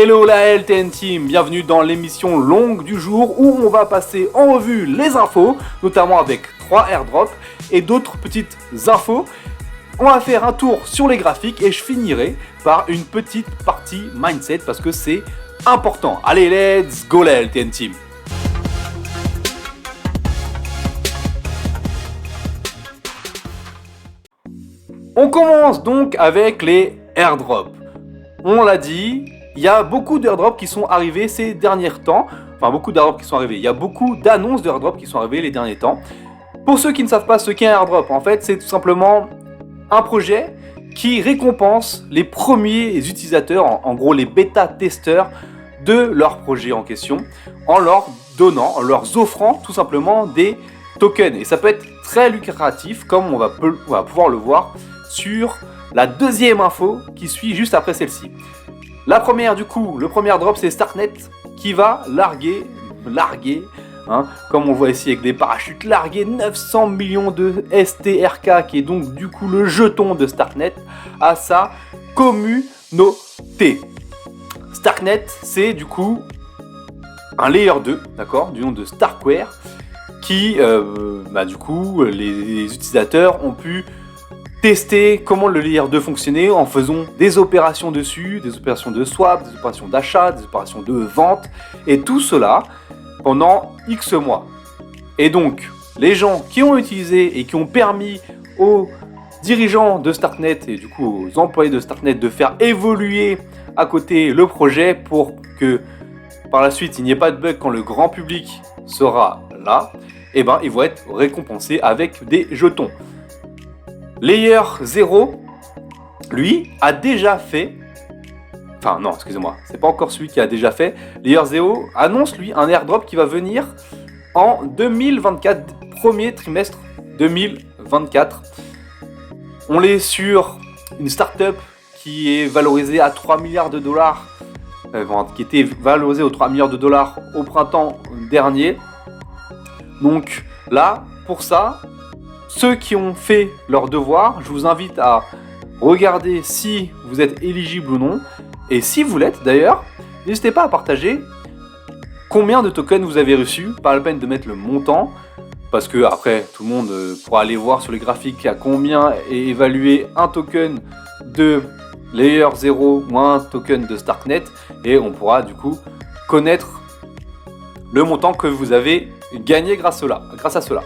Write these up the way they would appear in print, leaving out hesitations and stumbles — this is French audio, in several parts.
Hello la LTN Team, bienvenue dans l'émission longue du jour où on va passer en revue les infos, notamment avec 3 airdrops et d'autres petites infos. On va faire un tour sur les graphiques et je finirai par une petite partie mindset parce que c'est important. Allez, let's go la LTN Team. On commence donc avec les airdrops. On l'a dit, il y a beaucoup d'airdrops qui sont arrivés ces derniers temps. Enfin, beaucoup d'airdrops qui sont arrivés. Il y a beaucoup d'annonces d'airdrops qui sont arrivées les derniers temps. Pour ceux qui ne savent pas ce qu'est un airdrop, en fait, c'est tout simplement un projet qui récompense les premiers utilisateurs, en gros les bêta-testeurs de leur projet en question, en leur donnant, en leur offrant tout simplement des tokens. Et ça peut être très lucratif, comme on va pouvoir le voir sur la deuxième info qui suit juste après celle-ci. La première du coup, le premier drop c'est Starknet qui va larguer, comme on voit ici avec des parachutes, larguer 900 millions de STRK qui est donc du coup le jeton de Starknet à sa communauté. Starknet c'est du coup un layer 2, d'accord, du nom de Starkware qui, du coup, les utilisateurs ont pu tester comment le layer 2 fonctionnait en faisant des opérations dessus, des opérations de swap, des opérations d'achat, des opérations de vente, et tout cela pendant X mois. Et donc, les gens qui ont utilisé et qui ont permis aux dirigeants de Starknet et du coup aux employés de Starknet de faire évoluer à côté le projet pour que par la suite il n'y ait pas de bug quand le grand public sera là, et ils vont être récompensés avec des jetons. Layer 0, lui, a déjà fait... Enfin, non, excusez-moi, c'est pas encore celui qui a déjà fait. Layer 0 annonce, lui, un airdrop qui va venir en 2024, premier trimestre 2024. On est sur une startup qui est valorisée à 3 milliards de dollars, qui était valorisée aux 3 milliards de dollars au printemps dernier. Donc là, pour ça... Ceux qui ont fait leur devoir, je vous invite à regarder si vous êtes éligible ou non. Et si vous l'êtes d'ailleurs, n'hésitez pas à partager combien de tokens vous avez reçus. Pas la peine de mettre le montant, parce que après tout le monde pourra aller voir sur les graphiques à combien est évalué un token de Layer 0 ou un token de Starknet. Et on pourra du coup connaître le montant que vous avez gagné grâce à cela.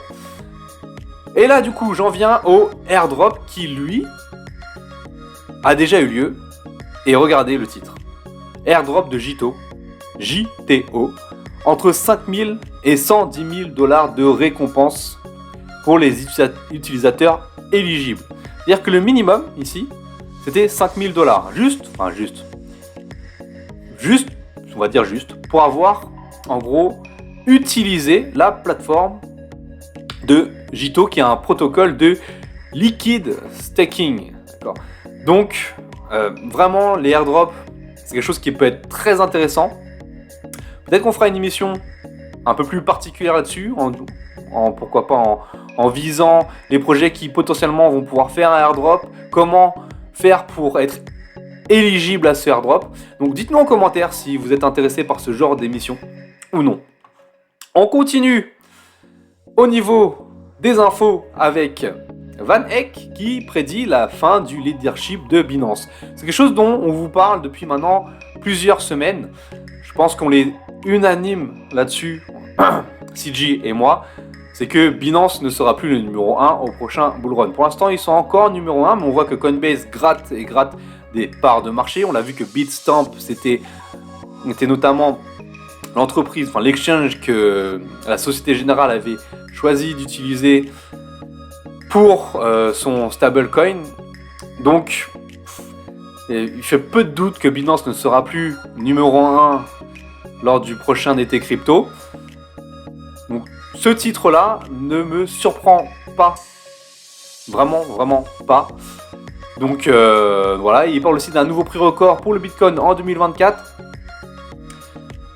Et là, du coup, j'en viens au airdrop qui, lui, a déjà eu lieu. Et regardez le titre. Airdrop de JTO, entre 5 000 et 110 000 dollars de récompense pour les utilisateurs éligibles. C'est-à-dire que le minimum, ici, c'était 5 000 dollars. Juste, on va dire juste, pour avoir, en gros, utilisé la plateforme de JTO qui est un protocole de liquid staking. D'accord. Donc vraiment les airdrops c'est quelque chose qui peut être très intéressant. Peut-être qu'on fera une émission un peu plus particulière là-dessus, pourquoi pas en visant les projets qui potentiellement vont pouvoir faire un airdrop, comment faire pour être éligible à ce airdrop. Donc dites-nous en commentaire si vous êtes intéressé par ce genre d'émission ou non. On continue au niveau des infos avec Van Eck qui prédit la fin du leadership de Binance. C'est quelque chose dont on vous parle depuis maintenant plusieurs semaines. Je pense qu'on est unanime là-dessus, CG et moi. C'est que Binance ne sera plus le numéro 1 au prochain bull run. Pour l'instant, ils sont encore numéro 1, mais on voit que Coinbase gratte des parts de marché. On l'a vu que Bitstamp, c'était notamment l'entreprise, l'exchange que la Société Générale avait choisi d'utiliser pour son stablecoin. Donc, il fait peu de doute que Binance ne sera plus numéro 1 lors du prochain été crypto. Donc, ce titre-là ne me surprend pas. Vraiment pas. Donc, voilà, il parle aussi d'un nouveau prix record pour le Bitcoin en 2024.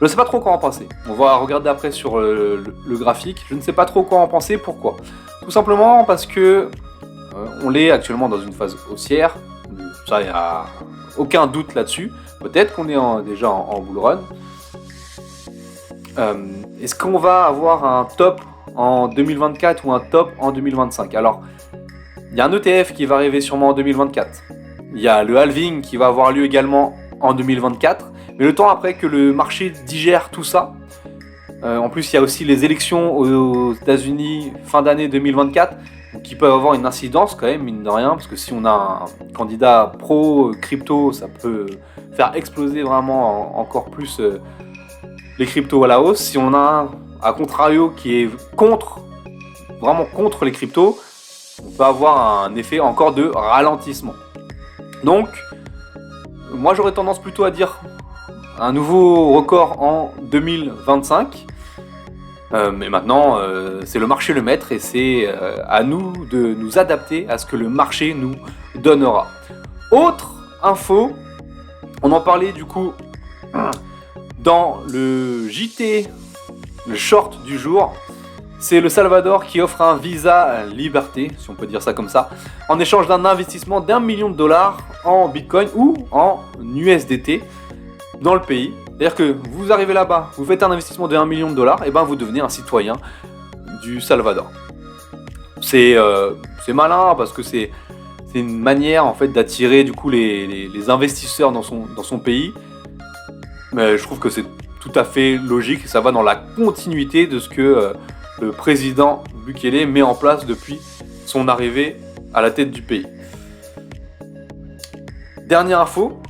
Je ne sais pas trop quoi en penser. On va regarder après sur le graphique. Je ne sais pas trop quoi en penser. Pourquoi ? Tout simplement parce que on est actuellement dans une phase haussière. Ça, il n'y a aucun doute là-dessus. Peut-être qu'on est déjà en bull run. Est-ce qu'on va avoir un top en 2024 ou un top en 2025? Alors, il y a un ETF qui va arriver sûrement en 2024. Il y a le halving qui va avoir lieu également en 2024. Mais le temps après que le marché digère tout ça, en plus il y a aussi les élections aux États-Unis fin d'année 2024, qui peuvent avoir une incidence quand même, mine de rien, parce que si on a un candidat pro-crypto, ça peut faire exploser vraiment encore plus les cryptos à la hausse. Si on a un, à contrario, qui est vraiment contre les cryptos, on peut avoir un effet encore de ralentissement. Donc, moi j'aurais tendance plutôt à dire un nouveau record en 2025. Mais maintenant, c'est le marché le maître et c'est à nous de nous adapter à ce que le marché nous donnera. Autre info, on en parlait du coup dans le JT, le short du jour. C'est le Salvador qui offre un visa liberté, si on peut dire ça comme ça, en échange d'un investissement d'1 million de dollars en Bitcoin ou en USDT dans le pays. C'est-à-dire que vous arrivez là-bas, vous faites un investissement de 1 million de dollars, et ben vous devenez un citoyen du Salvador. C'est malin parce que c'est une manière en fait d'attirer du coup les investisseurs dans son pays. Mais je trouve que c'est tout à fait logique, ça va dans la continuité de ce que le président Bukele met en place depuis son arrivée à la tête du pays. Dernière info,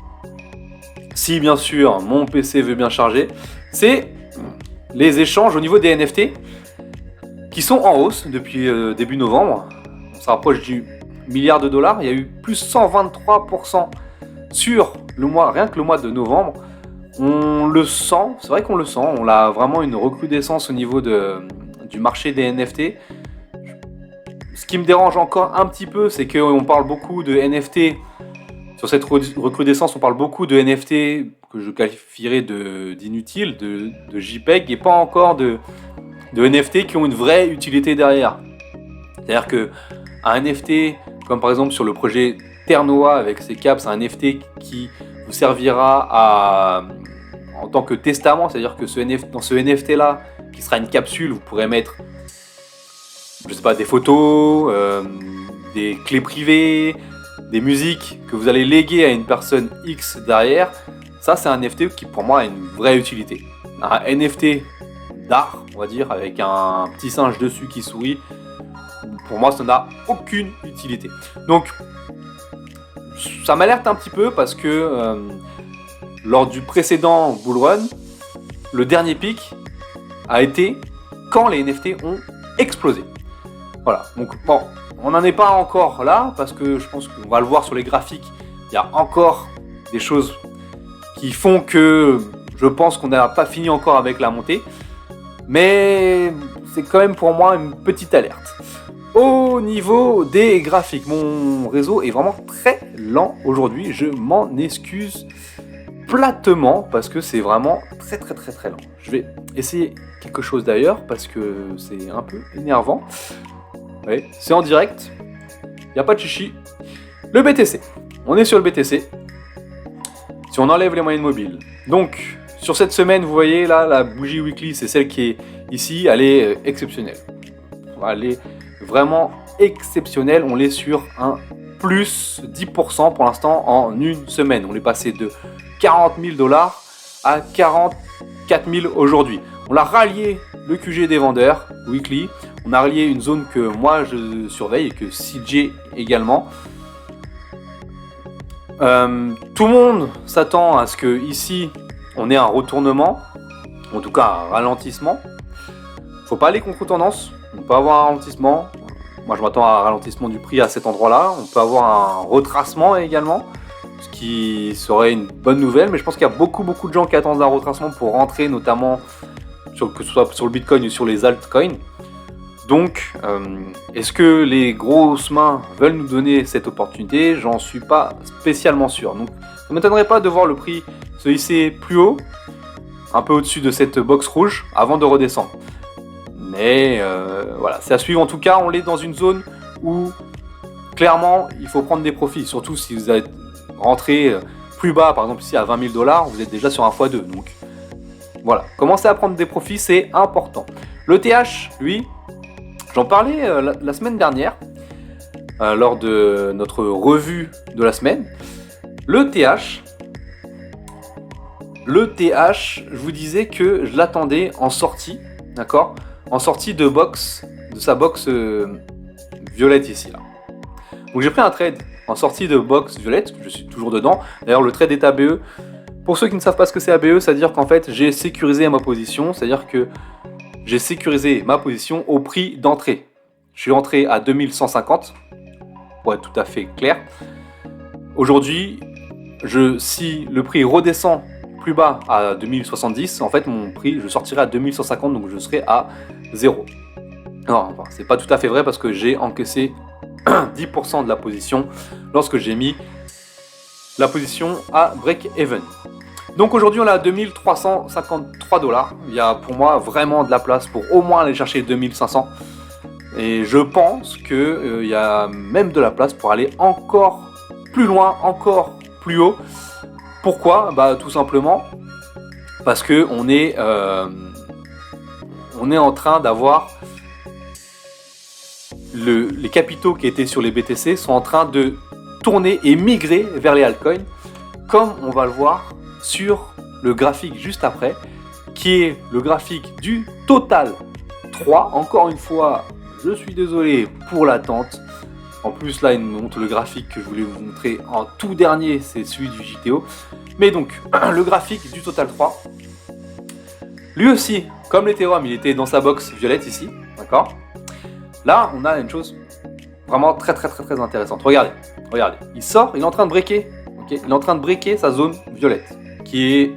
si bien sûr mon PC veut bien charger, c'est les échanges au niveau des NFT qui sont en hausse depuis début novembre. On se rapproche du milliard de dollars. Il y a eu plus 123% sur le mois, rien que le mois de novembre. On le sent, c'est vrai qu'on le sent, on a vraiment une recrudescence au niveau du marché des NFT. Ce qui me dérange encore un petit peu, c'est qu'on parle beaucoup de NFT. Sur cette recrudescence, on parle beaucoup de NFT que je qualifierais d'inutiles, de JPEG, et pas encore de NFT qui ont une vraie utilité derrière. C'est-à-dire qu'un NFT, comme par exemple sur le projet Ternoa avec ses caps, c'est un NFT qui vous servira en tant que testament, c'est-à-dire que dans ce NFT-là, qui sera une capsule, vous pourrez mettre, je sais pas, des photos, des clés privées, des musiques que vous allez léguer à une personne X derrière. Ça, c'est un NFT qui pour moi a une vraie utilité. Un NFT d'art, on va dire, avec un petit singe dessus qui sourit, pour moi ça n'a aucune utilité. Donc ça m'alerte un petit peu parce que lors du précédent bull run, le dernier pic a été quand les NFT ont explosé. Voilà, donc bon, on n'en est pas encore là parce que je pense qu'on va le voir sur les graphiques, il y a encore des choses qui font que je pense qu'on n'a pas fini encore avec la montée, mais c'est quand même pour moi une petite alerte. Au niveau des graphiques, mon réseau est vraiment très lent aujourd'hui, je m'en excuse platement parce que c'est vraiment très lent. Je vais essayer quelque chose d'ailleurs parce que c'est un peu énervant. Ouais, c'est en direct, il n'y a pas de chichi. Le BTC, on est sur le BTC. Si on enlève les moyennes mobiles, donc sur cette semaine, vous voyez là, la bougie weekly, c'est celle qui est ici, elle est exceptionnelle. Elle est vraiment exceptionnelle, on est sur un plus 10% pour l'instant en une semaine. On est passé de 40 000 dollars à 44 000 aujourd'hui. On a rallié le QG des vendeurs, weekly. On a rallié une zone que moi je surveille et que CJ également. Tout le monde s'attend à ce que ici on ait un retournement, en tout cas un ralentissement. Faut pas aller contre tendance, on peut avoir un ralentissement. Moi je m'attends à un ralentissement du prix à cet endroit-là. On peut avoir un retracement également, ce qui serait une bonne nouvelle. Mais je pense qu'il y a beaucoup de gens qui attendent un retracement pour rentrer, notamment que ce soit sur le Bitcoin ou sur les altcoins. Donc, est-ce que les grosses mains veulent nous donner cette opportunité? J'en suis pas spécialement sûr. Donc, ça ne m'étonnerait pas de voir le prix se hisser plus haut, un peu au-dessus de cette box rouge, avant de redescendre. Mais voilà, c'est à suivre. En tout cas, on est dans une zone où, clairement, il faut prendre des profits. Surtout si vous êtes rentré plus bas, par exemple ici à 20 000 $, vous êtes déjà sur un x2. Donc voilà, commencer à prendre des profits, c'est important. Le TH, lui, j'en parlais la semaine dernière, lors de notre revue de la semaine. Le TH, je vous disais que je l'attendais en sortie, d'accord, en sortie de sa box violette ici, là. Donc j'ai pris un trade en sortie de box violette, je suis toujours dedans. D'ailleurs, le trade est ABE. Pour ceux qui ne savent pas ce que c'est ABE, c'est-à-dire qu'en fait, j'ai sécurisé ma position, c'est-à-dire que j'ai sécurisé ma position au prix d'entrée. Je suis entré à 2150, pour être tout à fait clair. Aujourd'hui, si le prix redescend plus bas à 2070, en fait, mon prix, je sortirai à 2150, donc je serai à 0. Non, enfin, c'est pas tout à fait vrai parce que j'ai encaissé 10% de la position lorsque j'ai mis la position à break-even. Donc aujourd'hui, on est à 2353 $. Il y a pour moi vraiment de la place pour au moins aller chercher 2500. Et je pense qu'il y a même de la place pour aller encore plus loin, encore plus haut. Pourquoi ? Bah, tout simplement parce que on est en train d'avoir les capitaux qui étaient sur les BTC sont en train de tourner et migrer vers les altcoins, comme on va le voir sur le graphique juste après, qui est le graphique du Total 3. Encore une fois, je suis désolé pour l'attente. En plus, là, il me montre le graphique que je voulais vous montrer en tout dernier, c'est celui du JTO. Mais donc, le graphique du Total 3, lui aussi, comme l'Ethereum, il était dans sa box violette ici, d'accord ? Là, on a une chose vraiment très intéressante. Regardez, il sort, il est en train de breaker, okay, il est en train de breaker sa zone violette, qui est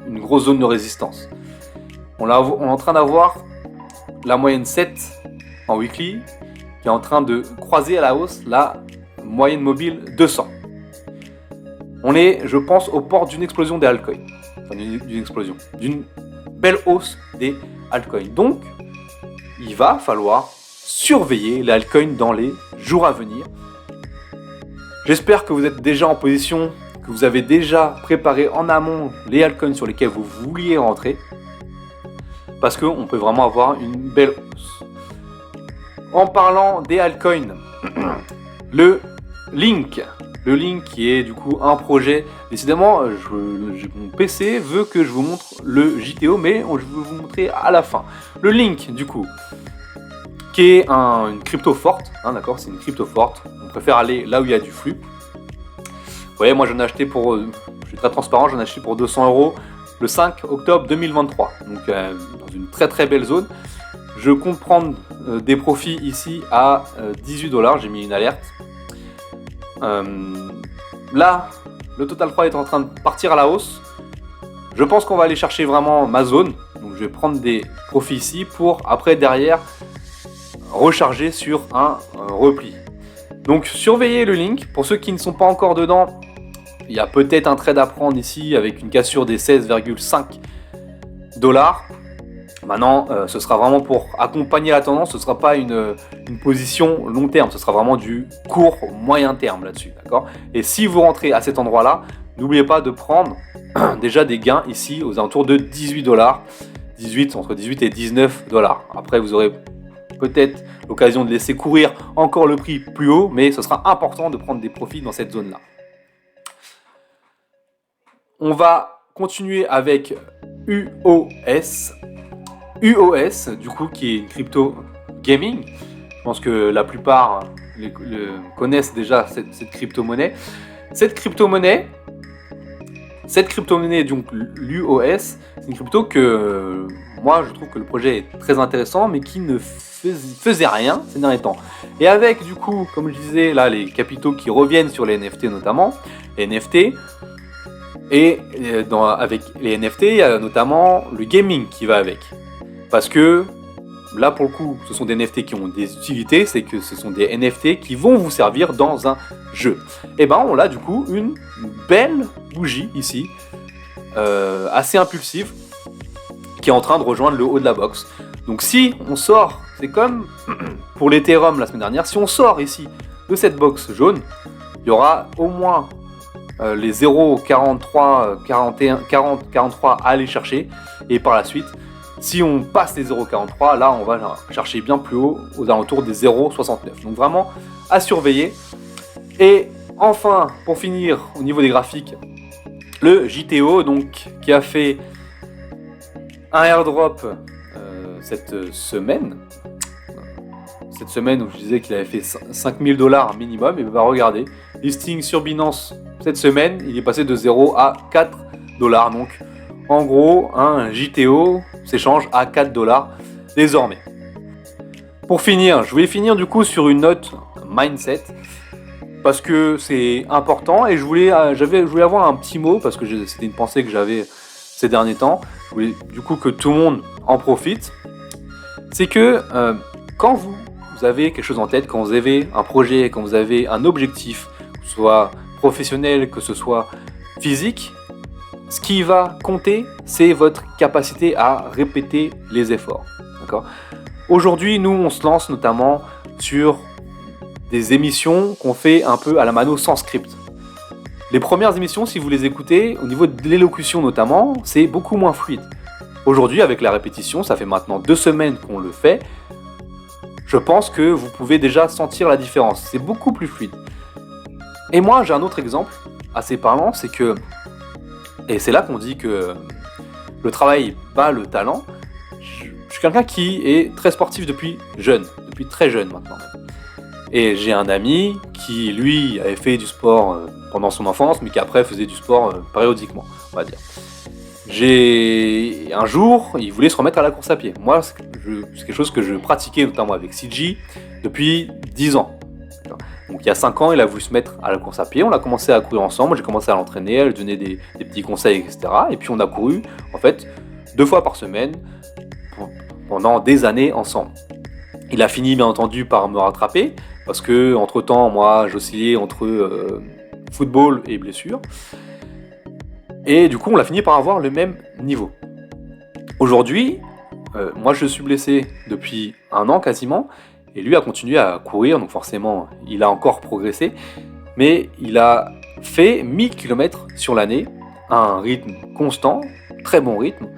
une grosse zone de résistance. On est en train d'avoir la moyenne 7 en weekly, qui est en train de croiser à la hausse la moyenne mobile 200. On est, je pense, aux portes d'une explosion des altcoins. Enfin, d'une belle hausse des altcoins. Donc, il va falloir surveiller les altcoins dans les jours à venir. J'espère que vous êtes déjà en position, que vous avez déjà préparé en amont les altcoins sur lesquels vous vouliez rentrer, parce qu'on peut vraiment avoir une belle hausse. En parlant des altcoins, le Link qui est du coup un projet, décidément mon PC veut que je vous montre le JTO, mais je vais vous montrer à la fin. Le Link du coup, qui est une crypto forte, hein, d'accord, c'est une crypto forte, on préfère aller là où il y a du flux. Vous voyez, moi j'en ai acheté je suis très transparent, j'en ai acheté pour 200 € le 5 octobre 2023, donc dans une très belle zone. Je compte prendre des profits ici à 18 $, j'ai mis une alerte. Là, le Total 3 est en train de partir à la hausse. Je pense qu'on va aller chercher vraiment ma zone, donc je vais prendre des profits ici pour après derrière recharger sur un repli. Donc surveillez le Link. Pour ceux qui ne sont pas encore dedans, il y a peut-être un trade à prendre ici avec une cassure des 16,5 $. Maintenant, ce sera vraiment pour accompagner la tendance, ce ne sera pas une position long terme, ce sera vraiment du court moyen terme là-dessus, d'accord ? Et si vous rentrez à cet endroit-là, n'oubliez pas de prendre déjà des gains ici aux alentours de 18 $, entre 18 et 19 $. Après, vous aurez peut-être l'occasion de laisser courir encore le prix plus haut, mais ce sera important de prendre des profits dans cette zone-là. On va continuer avec UOS. UOS, du coup, qui est une crypto gaming. Je pense que la plupart connaissent déjà cette crypto-monnaie. Cette crypto-monnaie, donc l'UOS, c'est une crypto que moi je trouve que le projet est très intéressant, mais qui ne faisait rien ces derniers temps. Et avec, du coup, comme je disais, là, les capitaux qui reviennent sur les NFT notamment, les NFT, et avec les NFT, il y a notamment le gaming qui va avec. Parce que là, pour le coup, ce sont des NFT qui ont des utilités, c'est que ce sont des NFT qui vont vous servir dans un jeu. Et ben, on a du coup une belle bougie ici, assez impulsive, qui est en train de rejoindre le haut de la box. Donc si on sort, c'est comme pour l'Ethereum la semaine dernière, si on sort ici de cette box jaune, il y aura au moins les 0, 43, 41, 40, 43 à aller chercher. Et par la suite, si on passe les 0,43, là on va chercher bien plus haut, aux alentours des 0,69. Donc vraiment à surveiller. Et enfin, pour finir, au niveau des graphiques, le JTO, donc, qui a fait un airdrop cette semaine. Cette semaine où je disais qu'il avait fait 5000 $ minimum. Et bah regardez, listing sur Binance cette semaine, il est passé de 0 à 4 $. Donc en gros, un JTO s'échange à 4 $ désormais. Pour finir, je voulais finir du coup sur une note mindset, parce que c'est important et je voulais avoir un petit mot, parce que c'était une pensée que j'avais ces derniers temps. Je voulais du coup que tout le monde en profite. C'est que quand vous avez quelque chose en tête, quand vous avez un projet, quand vous avez un objectif, que ce soit professionnel, que ce soit physique, ce qui va compter, c'est votre capacité à répéter les efforts. D'accord ? Aujourd'hui, nous, on se lance notamment sur des émissions qu'on fait un peu à la mano sans script. Les premières émissions, si vous les écoutez, au niveau de l'élocution notamment, c'est beaucoup moins fluide. Aujourd'hui, avec la répétition, ça fait maintenant 2 semaines qu'on le fait, je pense que vous pouvez déjà sentir la différence. C'est beaucoup plus fluide. Et moi, j'ai un autre exemple assez parlant, c'est que, et c'est là qu'on dit que le travail bat le talent, je suis quelqu'un qui est très sportif depuis très jeune maintenant. Et j'ai un ami qui, lui, avait fait du sport pendant son enfance, mais qui après faisait du sport périodiquement, on va dire. Un jour, il voulait se remettre à la course à pied. Moi, c'est quelque chose que je pratiquais notamment avec CG depuis 10 ans. Donc il y a 5 ans, il a voulu se mettre à la course à pied. On a commencé à courir ensemble, j'ai commencé à l'entraîner, elle donnait des petits conseils, etc. Et puis on a couru, en fait, 2 fois par semaine, pendant des années ensemble. Il a fini, bien entendu, par me rattraper, parce que entre-temps, moi, j'oscillais entre football et blessure. Et du coup, on a fini par avoir le même niveau. Aujourd'hui, moi, je suis blessé depuis 1 an quasiment, et lui a continué à courir, donc forcément, il a encore progressé, mais il a fait 1000 km sur l'année, à un rythme constant, très bon rythme.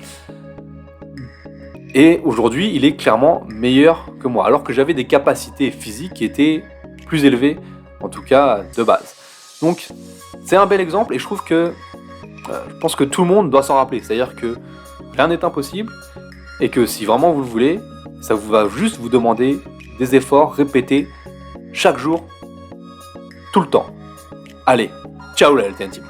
Et aujourd'hui, il est clairement meilleur que moi, alors que j'avais des capacités physiques qui étaient plus élevées, en tout cas de base. Donc, c'est un bel exemple, et je trouve que je pense que tout le monde doit s'en rappeler. C'est-à-dire que rien n'est impossible, et que si vraiment vous le voulez, ça va juste vous demander des efforts répétés chaque jour, tout le temps. Allez, ciao la LTN Team.